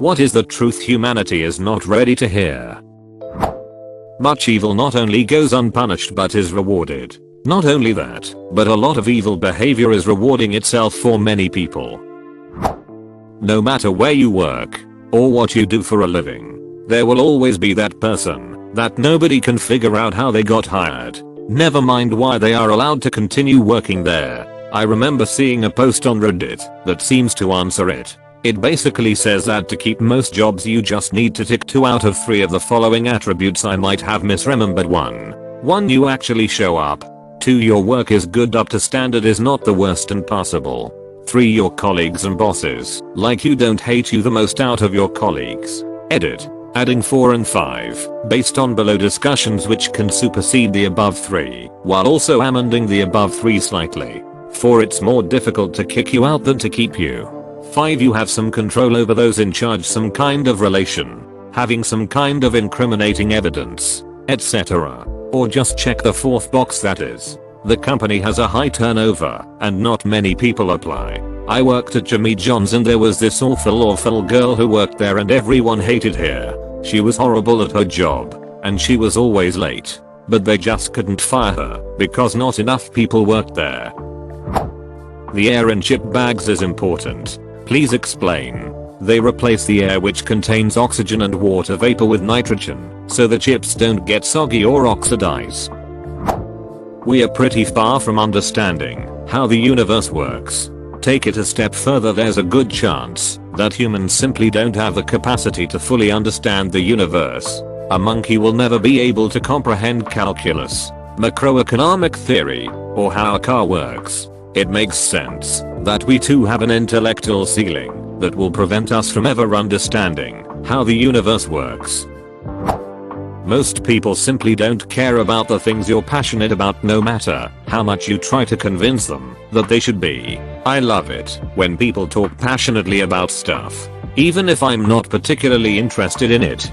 What is the truth humanity is not ready to hear? Much evil not only goes unpunished but is rewarded. Not only that, but a lot of evil behavior is rewarding itself for many people. No matter where you work, or what you do for a living, there will always be that person that nobody can figure out how they got hired. Never mind why they are allowed to continue working there. I remember seeing a post on Reddit that seems to answer it. It basically says that to keep most jobs you just need to tick 2 out of 3 of the following attributes. I might have misremembered 1. You actually show up. 2. Your work is good up to standard, is not the worst and passable. 3. Your colleagues and bosses like you, don't hate you the most out of your colleagues. Edit. Adding 4 and 5 based on below discussions which can supersede the above 3 while also amending the above 3 slightly. 4. It's more difficult to kick you out than to keep you. 5. You have some control over those in charge, some kind of relation, having some kind of incriminating evidence, etc. Or just check the 4th box, that is, the company has a high turnover and not many people apply. I worked at Jimmy John's and there was this awful girl who worked there and everyone hated her. She was horrible at her job and she was always late, but they just couldn't fire her because not enough people worked there. The air in chip bags is important. Please explain. They replace the air which contains oxygen and water vapor with nitrogen, so the chips don't get soggy or oxidize. We are pretty far from understanding how the universe works. Take it a step further, there's a good chance that humans simply don't have the capacity to fully understand the universe. A monkey will never be able to comprehend calculus, macroeconomic theory, or how a car works. It makes sense that we too have an intellectual ceiling that will prevent us from ever understanding how the universe works. Most people simply don't care about the things you're passionate about, no matter how much you try to convince them that they should be. I love it when people talk passionately about stuff, even if I'm not particularly interested in it.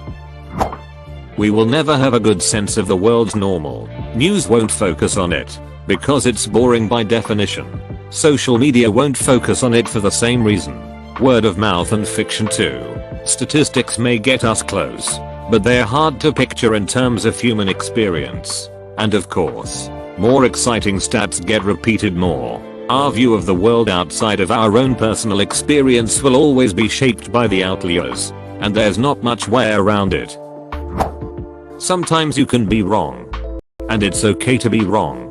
We will never have a good sense of the world's normal. News won't focus on it because it's boring by definition. Social media won't focus on it for the same reason. Word of mouth and fiction too. Statistics may get us close, but they're hard to picture in terms of human experience. And of course, more exciting stats get repeated more. Our view of the world outside of our own personal experience will always be shaped by the outliers, and there's not much way around it. Sometimes you can be wrong, and it's okay to be wrong.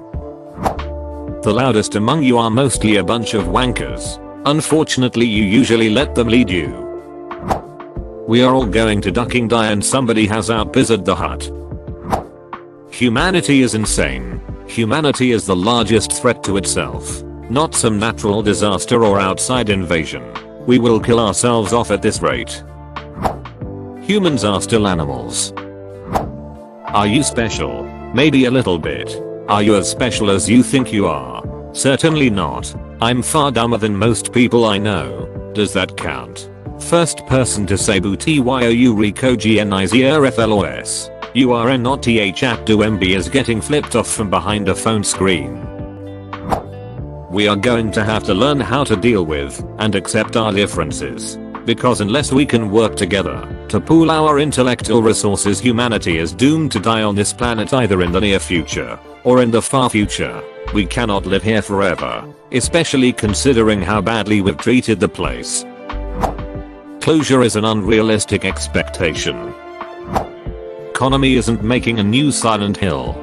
The loudest among you are mostly a bunch of wankers. Unfortunately, you usually let them lead you. We are all going to ducking die and somebody has out-bizarred the hut. Humanity is insane. Humanity is the largest threat to itself, not some natural disaster or outside invasion. We will kill ourselves off at this rate. Humans are still animals. Are you special? Maybe a little bit. Are you as special as you think you are? Certainly not. I'm far dumber than most people I know. Does that count? First person to say booty you Rico GNIZRFLOS. You are not th at do MB is getting flipped off from behind a phone screen. We are going to have to learn how to deal with and accept our differences. Because unless we can work together to pool our intellectual resources, humanity is doomed to die on this planet either in the near future or in the far future. We cannot live here forever, especially considering how badly we've treated the place. Closure is an unrealistic expectation. Economy isn't making a new Silent Hill.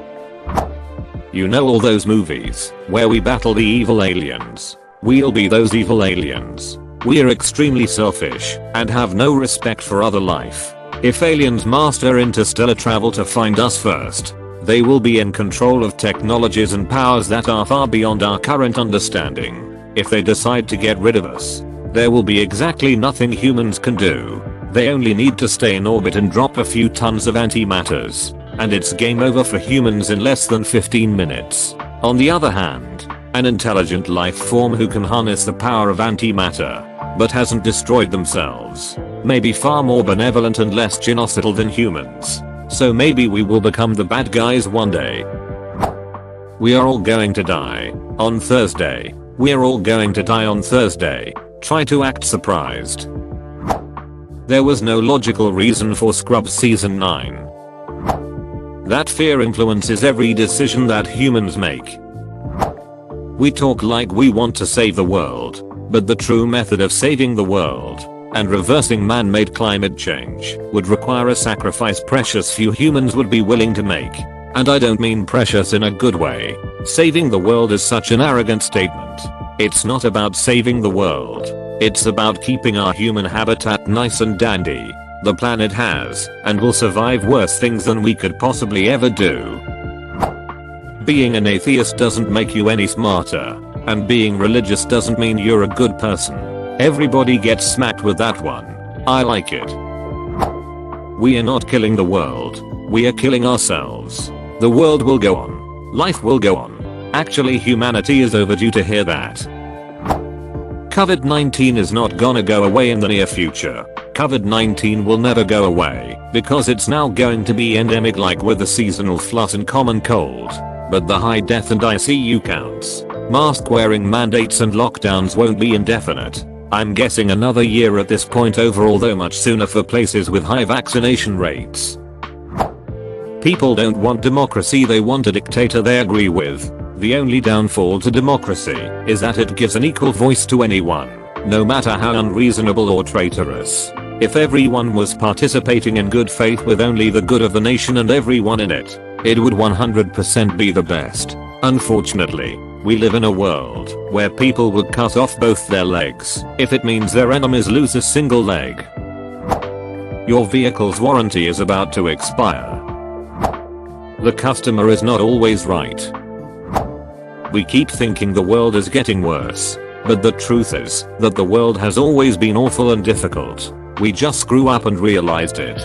You know all those movies where we battle the evil aliens? We'll be those evil aliens. We're extremely selfish and have no respect for other life. If aliens master interstellar travel to find us first, they will be in control of technologies and powers that are far beyond our current understanding. If they decide to get rid of us, there will be exactly nothing humans can do. They only need to stay in orbit and drop a few tons of antimatters, and it's game over for humans in less than 15 minutes. On the other hand, an intelligent life form who can harness the power of antimatter, but hasn't destroyed themselves, may be far more benevolent and less genocidal than humans. So maybe we will become the bad guys one day. We are all going to die on Thursday. We're all going to die on Thursday. Try to act surprised. There was no logical reason for Scrubs season 9. That fear influences every decision that humans make. We talk like we want to save the world, but the true method of saving the world and reversing man-made climate change would require a sacrifice precious few humans would be willing to make. And I don't mean precious in a good way. Saving the world is such an arrogant statement. It's not about saving the world. It's about keeping our human habitat nice and dandy. The planet has and will survive worse things than we could possibly ever do. Being an atheist doesn't make you any smarter, and being religious doesn't mean you're a good person. Everybody gets smacked with that one. I like it. We are not killing the world. We are killing ourselves. The world will go on. Life will go on. Actually, humanity is overdue to hear that. COVID-19 is not gonna go away in the near future. COVID-19 will never go away because it's now going to be endemic like with the seasonal flu and common cold. But the high death and ICU counts, mask wearing mandates and lockdowns won't be indefinite. I'm guessing another year at this point overall, though much sooner for places with high vaccination rates. People don't want democracy, they want a dictator they agree with. The only downfall to democracy is that it gives an equal voice to anyone, no matter how unreasonable or traitorous. If everyone was participating in good faith with only the good of the nation and everyone in it, it would 100% be the best. Unfortunately, we live in a world where people would cut off both their legs if it means their enemies lose a single leg. Your vehicle's warranty is about to expire. The customer is not always right. We keep thinking the world is getting worse, but the truth is that the world has always been awful and difficult. We just grew up and realized it.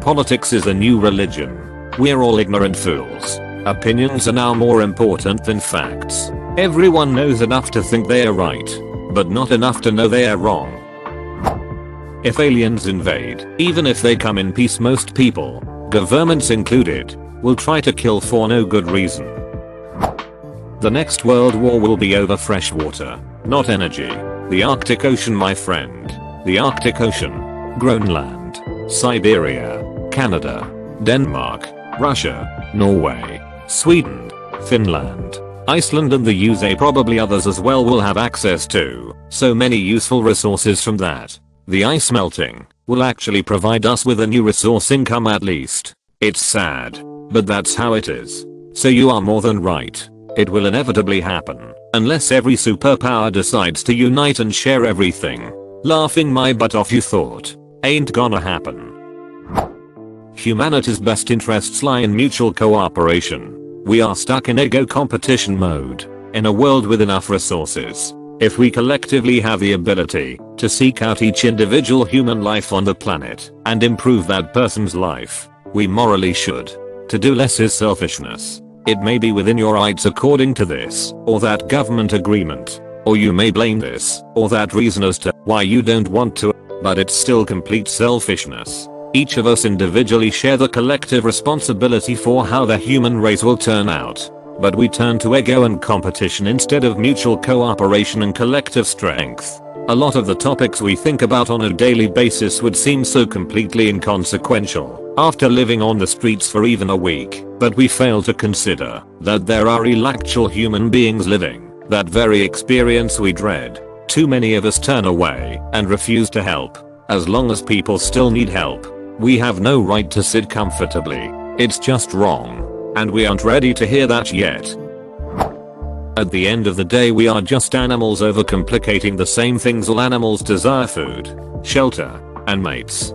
Politics is a new religion. We're all ignorant fools. Opinions are now more important than facts. Everyone knows enough to think they are right, but not enough to know they are wrong. If aliens invade, even if they come in peace, most people, governments included, will try to kill for no good reason. The next world war will be over fresh water, not energy. The Arctic Ocean, my friend. The Arctic Ocean. Greenland. Siberia. Canada. Denmark. Russia. Norway. Sweden. Finland. Iceland and the USA, probably others as well, will have access to so many useful resources from that. The ice melting will actually provide us with a new resource income at least. It's sad, but that's how it is. So you are more than right. It will inevitably happen, unless every superpower decides to unite and share everything. Laughing my butt off, you thought. Ain't gonna happen. Humanity's best interests lie in mutual cooperation. We are stuck in ego competition mode, in a world with enough resources. If we collectively have the ability to seek out each individual human life on the planet and improve that person's life, we morally should. To do less is selfishness. It may be within your rights according to this or that government agreement, or you may blame this or that reason as to why you don't want to, but it's still complete selfishness. Each of us individually share the collective responsibility for how the human race will turn out, but we turn to ego and competition instead of mutual cooperation and collective strength. A lot of the topics we think about on a daily basis would seem so completely inconsequential after living on the streets for even a week, but we fail to consider that there are actual human beings living that very experience we dread. Too many of us turn away and refuse to help. As long as people still need help, we have no right to sit comfortably. It's just wrong, and we aren't ready to hear that yet. At the end of the day, we are just animals overcomplicating the same things all animals desire: food, shelter, and mates.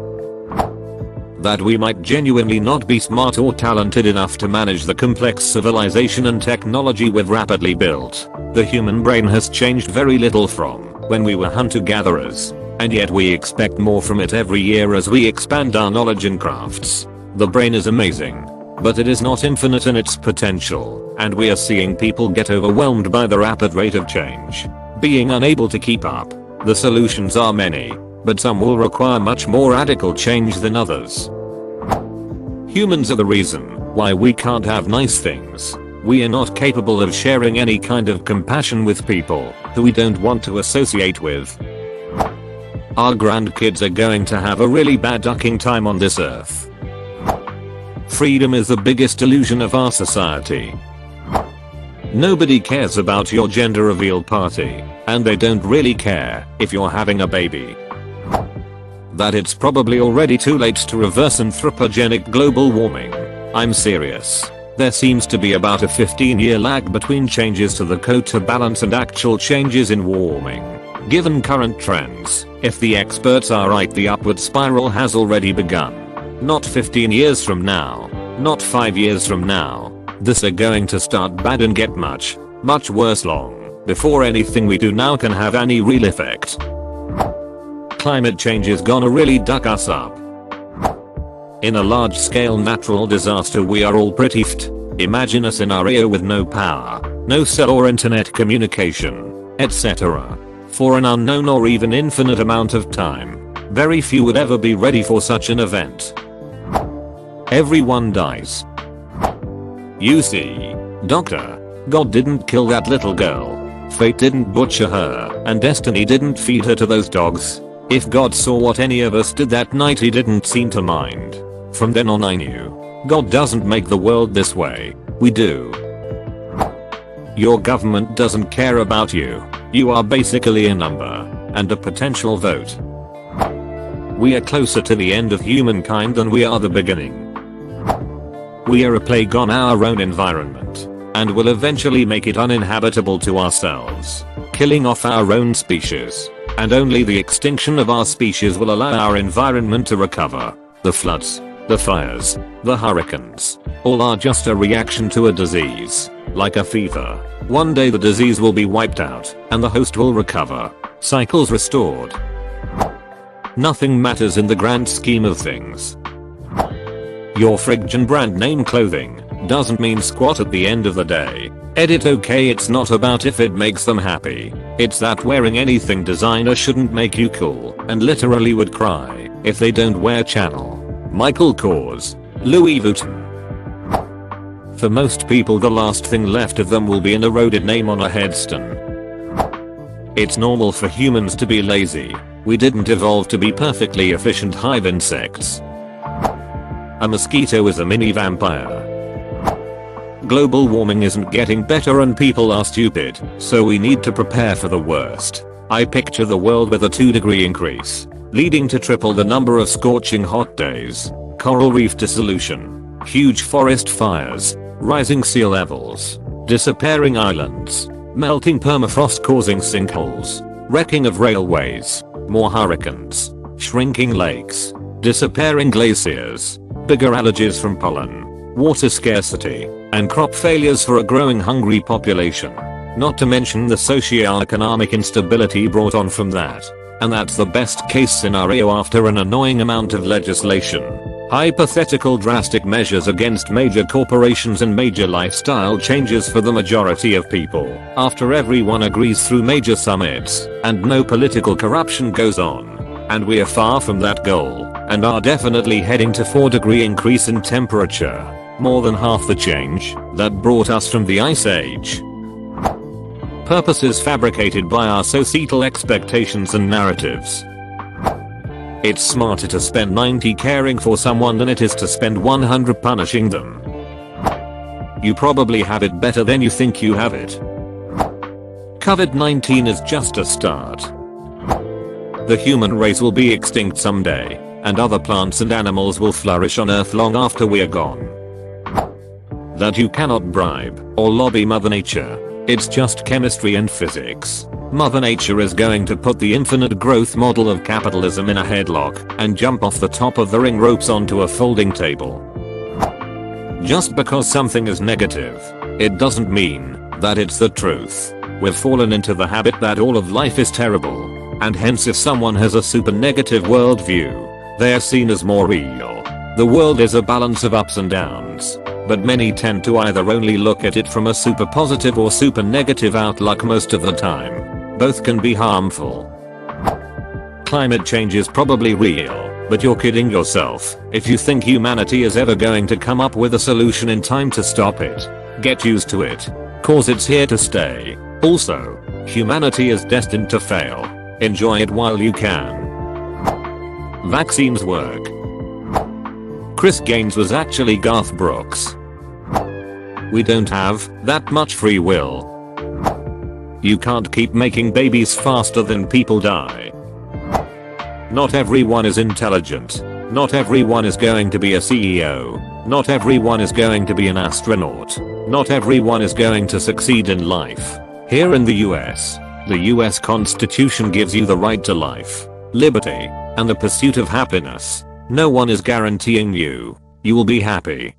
That we might genuinely not be smart or talented enough to manage the complex civilization and technology we've rapidly built. The human brain has changed very little from when we were hunter-gatherers, and yet we expect more from it every year as we expand our knowledge and crafts. The brain is amazing, but it is not infinite in its potential, and we are seeing people get overwhelmed by the rapid rate of change, being unable to keep up. The solutions are many, but some will require much more radical change than others. Humans are the reason why we can't have nice things. We are not capable of sharing any kind of compassion with people who we don't want to associate with. Our grandkids are going to have a really bad ducking time on this earth. Freedom is the biggest illusion of our society. Nobody cares about your gender reveal party, and they don't really care if you're having a baby. That it's probably already too late to reverse anthropogenic global warming. I'm serious. There seems to be about a 15-year lag between changes to the quota balance and actual changes in warming. Given current trends, if the experts are right, the upward spiral has already begun. Not 15 years from now, not 5 years from now. This are going to start bad and get much, much worse long before anything we do now can have any real effect. Climate change is gonna really duck us up. In a large-scale natural disaster we are all pretty f***ed. Imagine a scenario with no power, no cell or internet communication, etc. For an unknown or even infinite amount of time. Very few would ever be ready for such an event. Everyone dies. You see, Doctor, God didn't kill that little girl. Fate didn't butcher her, and destiny didn't feed her to those dogs. If God saw what any of us did that night, he didn't seem to mind. From then on I knew, God doesn't make the world this way, we do. Your government doesn't care about you. You are basically a number, and a potential vote. We are closer to the end of humankind than we are the beginning. We are a plague on our own environment, and will eventually make it uninhabitable to ourselves, killing off our own species. And only the extinction of our species will allow our environment to recover. The floods, the fires, the hurricanes, all are just a reaction to a disease, like a fever. One day the disease will be wiped out, and the host will recover. Cycles restored. Nothing matters in the grand scheme of things. Your friggin' brand name clothing doesn't mean squat at the end of the day. Edit. Okay, it's not about if it makes them happy. It's that wearing anything designer shouldn't make you cool, and literally would cry if they don't wear Channel, Michael Kors, Louis Vuitton. For most people the last thing left of them will be an eroded name on a headstone. It's normal for humans to be lazy. We didn't evolve to be perfectly efficient hive insects. A mosquito is a mini vampire. Global warming isn't getting better and people are stupid, so we need to prepare for the worst. I picture the world with a 2-degree increase, leading to triple the number of scorching hot days, coral reef dissolution, huge forest fires, rising sea levels, disappearing islands, melting permafrost causing sinkholes, wrecking of railways, more hurricanes, shrinking lakes, disappearing glaciers, bigger allergies from pollen, water scarcity, and crop failures for a growing hungry population. Not to mention the socio-economic instability brought on from that. And that's the best case scenario after an annoying amount of legislation. Hypothetical drastic measures against major corporations and major lifestyle changes for the majority of people after everyone agrees through major summits and no political corruption goes on. And we are far from that goal and are definitely heading to 4-degree increase in temperature, more than half the change that brought us from the Ice Age. Purposes fabricated by our societal expectations and narratives. It's smarter to spend 90 caring for someone than it is to spend 100 punishing them. You probably have it better than you think you have it. COVID-19 is just a start. The human race will be extinct someday, and other plants and animals will flourish on Earth long after we are gone. That you cannot bribe or lobby Mother Nature. It's just chemistry and physics. Mother Nature is going to put the infinite growth model of capitalism in a headlock and jump off the top of the ring ropes onto a folding table. Just because something is negative, it doesn't mean that it's the truth. We've fallen into the habit that all of life is terrible, and hence if someone has a super negative worldview, they are seen as more real. The world is a balance of ups and downs, but many tend to either only look at it from a super positive or super negative outlook most of the time. Both can be harmful. Climate change is probably real, but you're kidding yourself if you think humanity is ever going to come up with a solution in time to stop it. Get used to it, cause it's here to stay. Also, humanity is destined to fail. Enjoy it while you can. Vaccines work. Chris Gaines was actually Garth Brooks. We don't have that much free will. You can't keep making babies faster than people die. Not everyone is intelligent. Not everyone is going to be a CEO. Not everyone is going to be an astronaut. Not everyone is going to succeed in life. Here in the US Constitution gives you the right to life, liberty, and the pursuit of happiness. No one is guaranteeing you will be happy.